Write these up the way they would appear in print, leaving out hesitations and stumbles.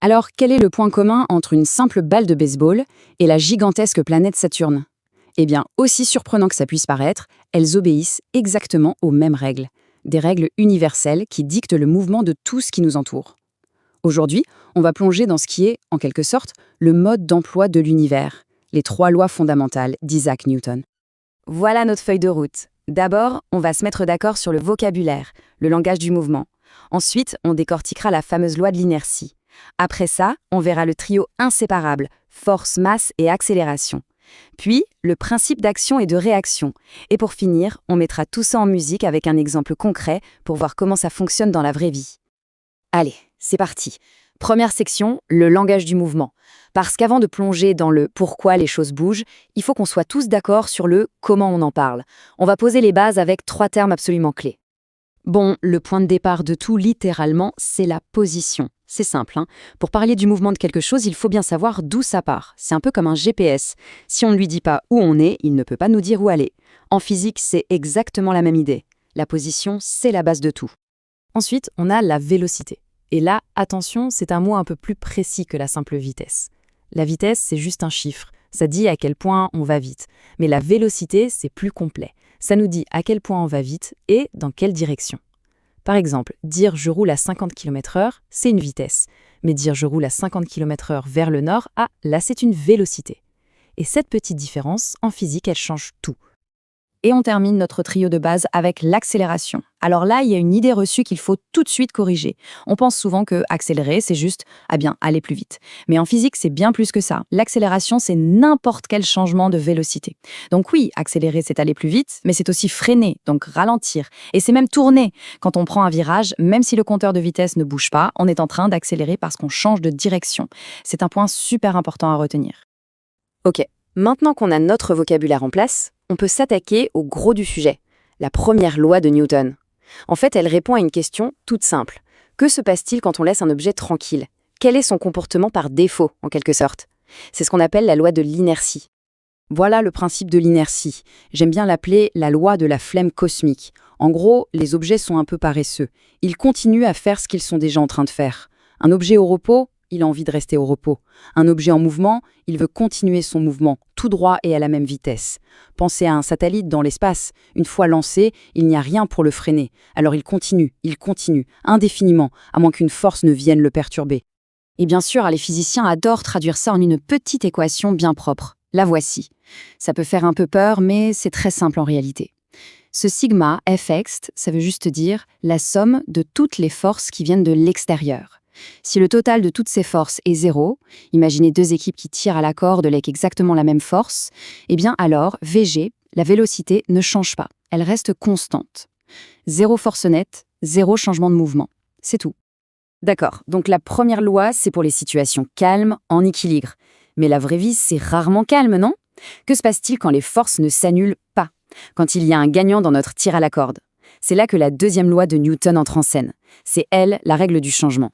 Alors, quel est le point commun entre une simple balle de baseball et la gigantesque planète Saturne? Eh bien, aussi surprenant que ça puisse paraître, elles obéissent exactement aux mêmes règles. Des règles universelles qui dictent le mouvement de tout ce qui nous entoure. Aujourd'hui, on va plonger dans ce qui est, en quelque sorte, le mode d'emploi de l'univers, les 3 lois fondamentales d'Isaac Newton. Voilà notre feuille de route. D'abord, on va se mettre d'accord sur le vocabulaire, le langage du mouvement. Ensuite, on décortiquera la fameuse loi de l'inertie. Après ça, on verra le trio inséparable, force, masse et accélération. Puis, le principe d'action et de réaction. Et pour finir, on mettra tout ça en musique avec un exemple concret pour voir comment ça fonctionne dans la vraie vie. Allez, c'est parti. Première section, le langage du mouvement. Parce qu'avant de plonger dans le pourquoi les choses bougent, il faut qu'on soit tous d'accord sur le comment on en parle. On va poser les bases avec 3 termes absolument clés. Bon, le point de départ de tout, littéralement, c'est la position. C'est simple, hein. Pour parler du mouvement de quelque chose, il faut bien savoir d'où ça part. C'est un peu comme un GPS. Si on ne lui dit pas où on est, il ne peut pas nous dire où aller. En physique, c'est exactement la même idée. La position, c'est la base de tout. Ensuite, on a la vélocité. Et là, attention, c'est un mot un peu plus précis que la simple vitesse. La vitesse, c'est juste un chiffre. Ça dit à quel point on va vite. Mais la vélocité, c'est plus complet. Ça nous dit à quel point on va vite et dans quelle direction. Par exemple, dire « je roule à 50 km/h », c'est une vitesse. Mais dire « je roule à 50 km/h vers le nord », ah, là c'est une vélocité. Et cette petite différence, en physique, elle change tout. Et on termine notre trio de base avec l'accélération. Alors là, il y a une idée reçue qu'il faut tout de suite corriger. On pense souvent que accélérer, c'est juste, aller plus vite. Mais en physique, c'est bien plus que ça. L'accélération, c'est n'importe quel changement de vélocité. Donc oui, accélérer, c'est aller plus vite, mais c'est aussi freiner, donc ralentir. Et c'est même tourner. Quand on prend un virage, même si le compteur de vitesse ne bouge pas, on est en train d'accélérer parce qu'on change de direction. C'est un point super important à retenir. Ok, maintenant qu'on a notre vocabulaire en place, on peut s'attaquer au gros du sujet, la première loi de Newton. En fait, elle répond à une question toute simple. Que se passe-t-il quand on laisse un objet tranquille? Quel est son comportement par défaut, en quelque sorte? C'est ce qu'on appelle la loi de l'inertie. Voilà le principe de l'inertie. J'aime bien l'appeler la loi de la flemme cosmique. En gros, les objets sont un peu paresseux. Ils continuent à faire ce qu'ils sont déjà en train de faire. Un objet au repos, il a envie de rester au repos. Un objet en mouvement, il veut continuer son mouvement, tout droit et à la même vitesse. Pensez à un satellite dans l'espace. Une fois lancé, il n'y a rien pour le freiner. Alors il continue, indéfiniment, à moins qu'une force ne vienne le perturber. Et bien sûr, les physiciens adorent traduire ça en une petite équation bien propre. La voici. Ça peut faire un peu peur, mais c'est très simple en réalité. Ce sigma Fx, ça veut juste dire la somme de toutes les forces qui viennent de l'extérieur. Si le total de toutes ces forces est 0, imaginez 2 équipes qui tirent à la corde avec exactement la même force, eh bien alors, Vg, la vélocité, ne change pas. Elle reste constante. 0 force nette, 0 changement de mouvement. C'est tout. D'accord, donc la première loi, c'est pour les situations calmes, en équilibre. Mais la vraie vie, c'est rarement calme, non? Que se passe-t-il quand les forces ne s'annulent pas? Quand il y a un gagnant dans notre tir à la corde? C'est là que la deuxième loi de Newton entre en scène. C'est elle, la règle du changement.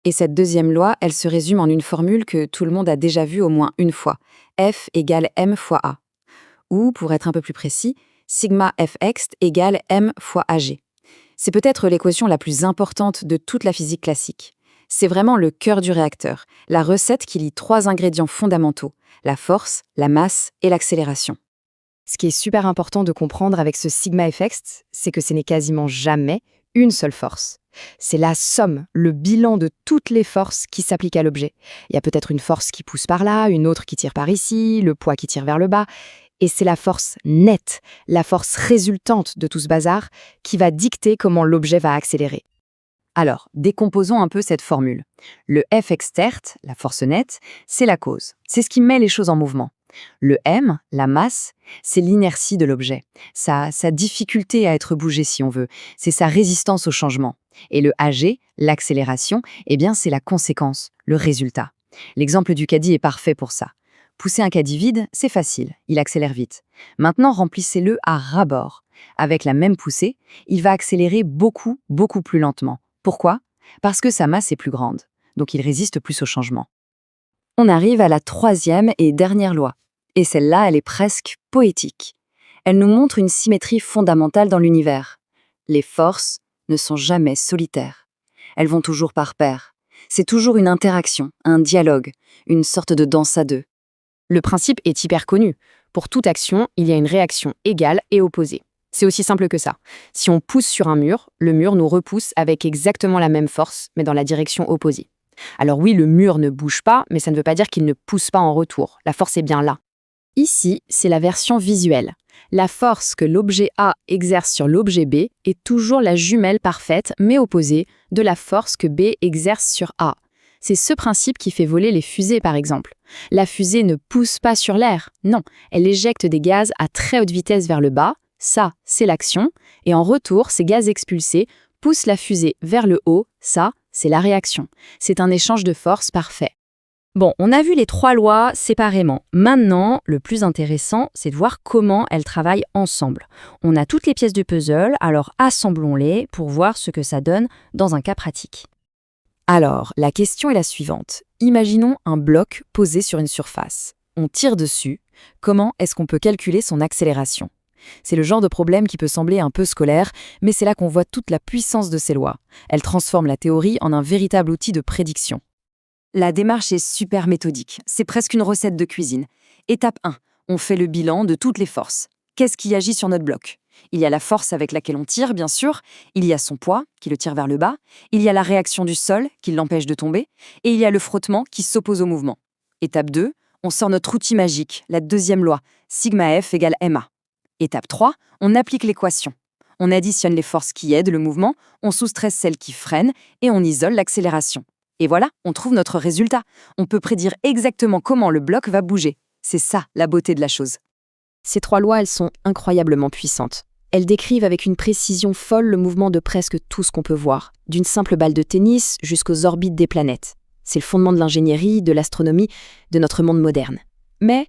Et cette deuxième loi, elle se résume en une formule que tout le monde a déjà vue au moins une fois. F égale m fois a. Ou, pour être un peu plus précis, sigma Fx égale m fois ag. C'est peut-être l'équation la plus importante de toute la physique classique. C'est vraiment le cœur du réacteur, la recette qui lie 3 ingrédients fondamentaux, la force, la masse et l'accélération. Ce qui est super important de comprendre avec ce sigma Fx, c'est que ce n'est quasiment jamais une seule force. C'est la somme, le bilan de toutes les forces qui s'appliquent à l'objet. Il y a peut-être une force qui pousse par là, une autre qui tire par ici, le poids qui tire vers le bas. Et c'est la force nette, la force résultante de tout ce bazar, qui va dicter comment l'objet va accélérer. Alors, décomposons un peu cette formule. Le F externe, la force nette, c'est la cause. C'est ce qui met les choses en mouvement. Le M, la masse, c'est l'inertie de l'objet. Sa difficulté à être bougé si on veut. C'est sa résistance au changement. Et le AG, l'accélération, eh bien c'est la conséquence, le résultat. L'exemple du caddie est parfait pour ça. Pousser un caddie vide, c'est facile, il accélère vite. Maintenant, remplissez-le à ras-bord. Avec la même poussée, il va accélérer beaucoup, beaucoup plus lentement. Pourquoi? Parce que sa masse est plus grande, donc il résiste plus au changement. On arrive à la 3e et dernière loi. Et celle-là, elle est presque poétique. Elle nous montre une symétrie fondamentale dans l'univers. Les forces ne sont jamais solitaires. Elles vont toujours par paires. C'est toujours une interaction, un dialogue, une sorte de danse à deux. Le principe est hyper connu. Pour toute action, il y a une réaction égale et opposée. C'est aussi simple que ça. Si on pousse sur un mur, le mur nous repousse avec exactement la même force, mais dans la direction opposée. Alors oui, le mur ne bouge pas, mais ça ne veut pas dire qu'il ne pousse pas en retour. La force est bien là. Ici, c'est la version visuelle. La force que l'objet A exerce sur l'objet B est toujours la jumelle parfaite, mais opposée, de la force que B exerce sur A. C'est ce principe qui fait voler les fusées, par exemple. La fusée ne pousse pas sur l'air, non, elle éjecte des gaz à très haute vitesse vers le bas, ça, c'est l'action, et en retour, ces gaz expulsés poussent la fusée vers le haut, ça, c'est la réaction. C'est un échange de force parfait. Bon, on a vu les 3 lois séparément. Maintenant, le plus intéressant, c'est de voir comment elles travaillent ensemble. On a toutes les pièces du puzzle, alors assemblons-les pour voir ce que ça donne dans un cas pratique. Alors, la question est la suivante. Imaginons un bloc posé sur une surface. On tire dessus. Comment est-ce qu'on peut calculer son accélération ? C'est le genre de problème qui peut sembler un peu scolaire, mais c'est là qu'on voit toute la puissance de ces lois. Elles transforment la théorie en un véritable outil de prédiction. La démarche est super méthodique, c'est presque une recette de cuisine. Étape 1, on fait le bilan de toutes les forces. Qu'est-ce qui agit sur notre bloc ? Il y a la force avec laquelle on tire, bien sûr, il y a son poids, qui le tire vers le bas, il y a la réaction du sol, qui l'empêche de tomber, et il y a le frottement qui s'oppose au mouvement. Étape 2, on sort notre outil magique, la deuxième loi, sigma F égale ma. Étape 3, on applique l'équation. On additionne les forces qui aident le mouvement, on soustrait celles qui freinent, et on isole l'accélération. Et voilà, on trouve notre résultat. On peut prédire exactement comment le bloc va bouger. C'est ça, la beauté de la chose. Ces 3 lois, elles sont incroyablement puissantes. Elles décrivent avec une précision folle le mouvement de presque tout ce qu'on peut voir, d'une simple balle de tennis jusqu'aux orbites des planètes. C'est le fondement de l'ingénierie, de l'astronomie, de notre monde moderne. Mais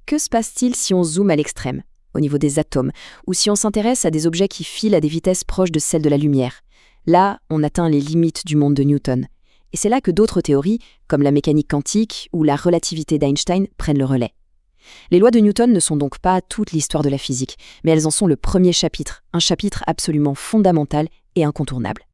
que se passe-t-il si on zoome à l'extrême, au niveau des atomes, ou si on s'intéresse à des objets qui filent à des vitesses proches de celles de la lumière ? Là, on atteint les limites du monde de Newton. Et c'est là que d'autres théories, comme la mécanique quantique ou la relativité d'Einstein, prennent le relais. Les lois de Newton ne sont donc pas toute l'histoire de la physique, mais elles en sont le premier chapitre, un chapitre absolument fondamental et incontournable.